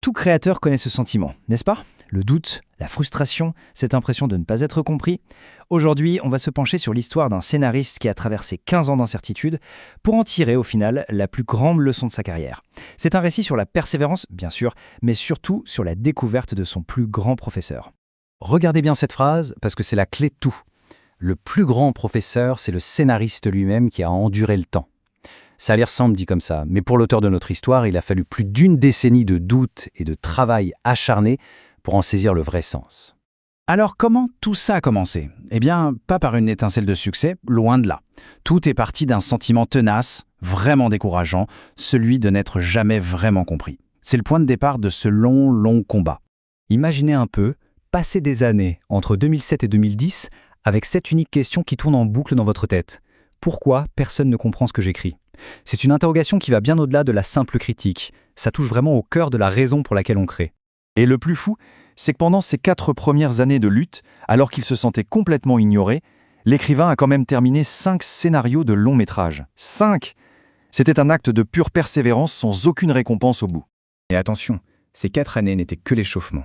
Tout créateur connaît ce sentiment, n'est-ce pas? Le doute, la frustration, cette impression de ne pas être compris. Aujourd'hui, on va se pencher sur l'histoire d'un scénariste qui a traversé 15 ans d'incertitude pour en tirer au final la plus grande leçon de sa carrière. C'est un récit sur la persévérance, bien sûr, mais surtout sur la découverte de son plus grand professeur. Regardez bien cette phrase, parce que c'est la clé de tout. Le plus grand professeur, c'est le scénariste lui-même qui a enduré le temps. Ça a l'air simple dit comme ça, mais pour l'auteur de notre histoire, il a fallu plus d'une décennie de doutes et de travail acharné pour en saisir le vrai sens. Alors comment tout ça a commencé? Eh bien, pas par une étincelle de succès, loin de là. Tout est parti d'un sentiment tenace, vraiment décourageant, celui de n'être jamais vraiment compris. C'est le point de départ de ce long combat. Imaginez un peu, passer des années entre 2007 et 2010 avec cette unique question qui tourne en boucle dans votre tête. Pourquoi personne ne comprend ce que j'écris? C'est une interrogation qui va bien au-delà de la simple critique. Ça touche vraiment au cœur de la raison pour laquelle on crée. Et le plus fou, c'est que pendant ces 4 premières années de lutte, alors qu'il se sentait complètement ignoré, l'écrivain a quand même terminé 5 scénarios de long métrage. 5! C'était un acte de pure persévérance sans aucune récompense au bout. Et attention, ces 4 années n'étaient que l'échauffement.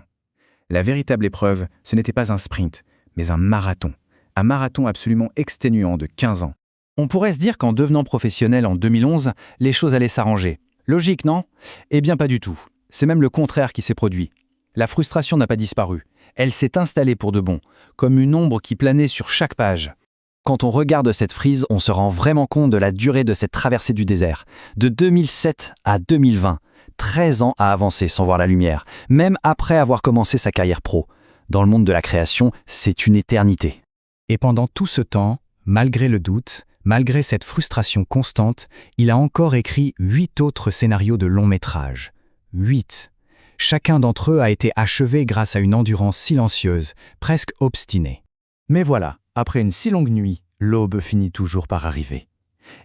La véritable épreuve, ce n'était pas un sprint, mais un marathon. Un marathon absolument exténuant de 15 ans. On pourrait se dire qu'en devenant professionnel en 2011, les choses allaient s'arranger. Logique, non? Eh bien pas du tout. C'est même le contraire qui s'est produit. La frustration n'a pas disparu. Elle s'est installée pour de bon, comme une ombre qui planait sur chaque page. Quand on regarde cette frise, on se rend vraiment compte de la durée de cette traversée du désert. De 2007 à 2020, 13 ans à avancer sans voir la lumière, même après avoir commencé sa carrière pro. Dans le monde de la création, c'est une éternité. Et pendant tout ce temps, malgré le doute, malgré cette frustration constante, il a encore écrit 8 autres scénarios de long métrage. 8. Chacun d'entre eux a été achevé grâce à une endurance silencieuse, presque obstinée. Mais voilà, après une si longue nuit, l'aube finit toujours par arriver.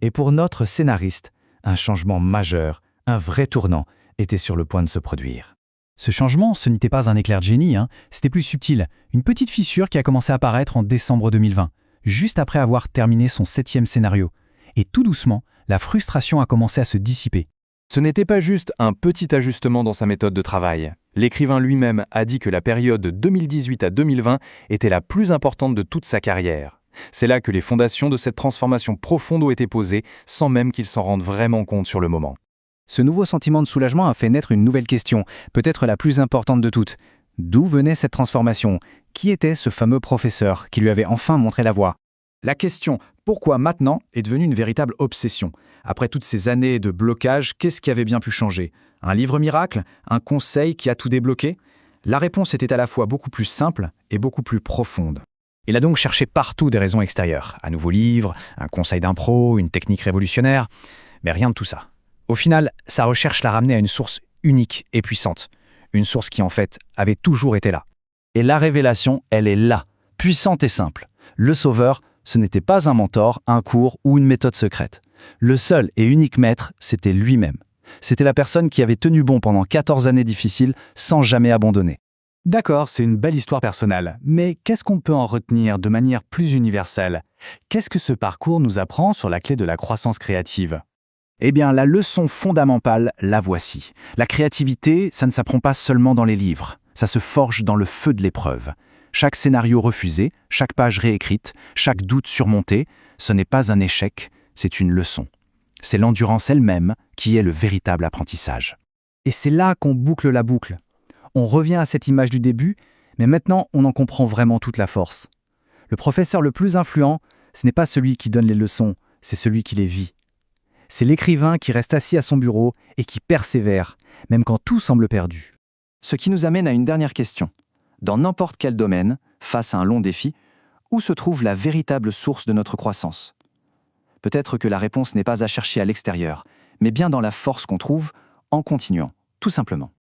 Et pour notre scénariste, un changement majeur, un vrai tournant, était sur le point de se produire. Ce changement, ce n'était pas un éclair de génie, c'était plus subtil, une petite fissure qui a commencé à apparaître en décembre 2020. Juste après avoir terminé son 7e scénario. Et tout doucement, la frustration a commencé à se dissiper. Ce n'était pas juste un petit ajustement dans sa méthode de travail. L'écrivain lui-même a dit que la période de 2018 à 2020 était la plus importante de toute sa carrière. C'est là que les fondations de cette transformation profonde ont été posées, sans même qu'il s'en rende vraiment compte sur le moment. Ce nouveau sentiment de soulagement a fait naître une nouvelle question, peut-être la plus importante de toutes. D'où venait cette transformation? Qui était ce fameux professeur qui lui avait enfin montré la voie? La question « Pourquoi maintenant ?» est devenue une véritable obsession. Après toutes ces années de blocage, qu'est-ce qui avait bien pu changer? Un livre miracle? Un conseil qui a tout débloqué? La réponse était à la fois beaucoup plus simple et beaucoup plus profonde. Il a donc cherché partout des raisons extérieures. Un nouveau livre, un conseil d'impro, une technique révolutionnaire. Mais rien de tout ça. Au final, sa recherche l'a ramené à une source unique et puissante. Une source qui, en fait, avait toujours été là. Et la révélation, elle est là, puissante et simple. Le sauveur, ce n'était pas un mentor, un cours ou une méthode secrète. Le seul et unique maître, c'était lui-même. C'était la personne qui avait tenu bon pendant 14 années difficiles sans jamais abandonner. D'accord, c'est une belle histoire personnelle, mais qu'est-ce qu'on peut en retenir de manière plus universelle? Qu'est-ce que ce parcours nous apprend sur la clé de la croissance créative? Eh bien, la leçon fondamentale, la voici. La créativité, ça ne s'apprend pas seulement dans les livres. Ça se forge dans le feu de l'épreuve. Chaque scénario refusé, chaque page réécrite, chaque doute surmonté, ce n'est pas un échec, c'est une leçon. C'est l'endurance elle-même qui est le véritable apprentissage. Et c'est là qu'on boucle la boucle. On revient à cette image du début, mais maintenant on en comprend vraiment toute la force. Le professeur le plus influent, ce n'est pas celui qui donne les leçons, c'est celui qui les vit. C'est l'écrivain qui reste assis à son bureau et qui persévère, même quand tout semble perdu. Ce qui nous amène à une dernière question. Dans n'importe quel domaine, face à un long défi, où se trouve la véritable source de notre croissance? Peut-être que la réponse n'est pas à chercher à l'extérieur, mais bien dans la force qu'on trouve en continuant, tout simplement.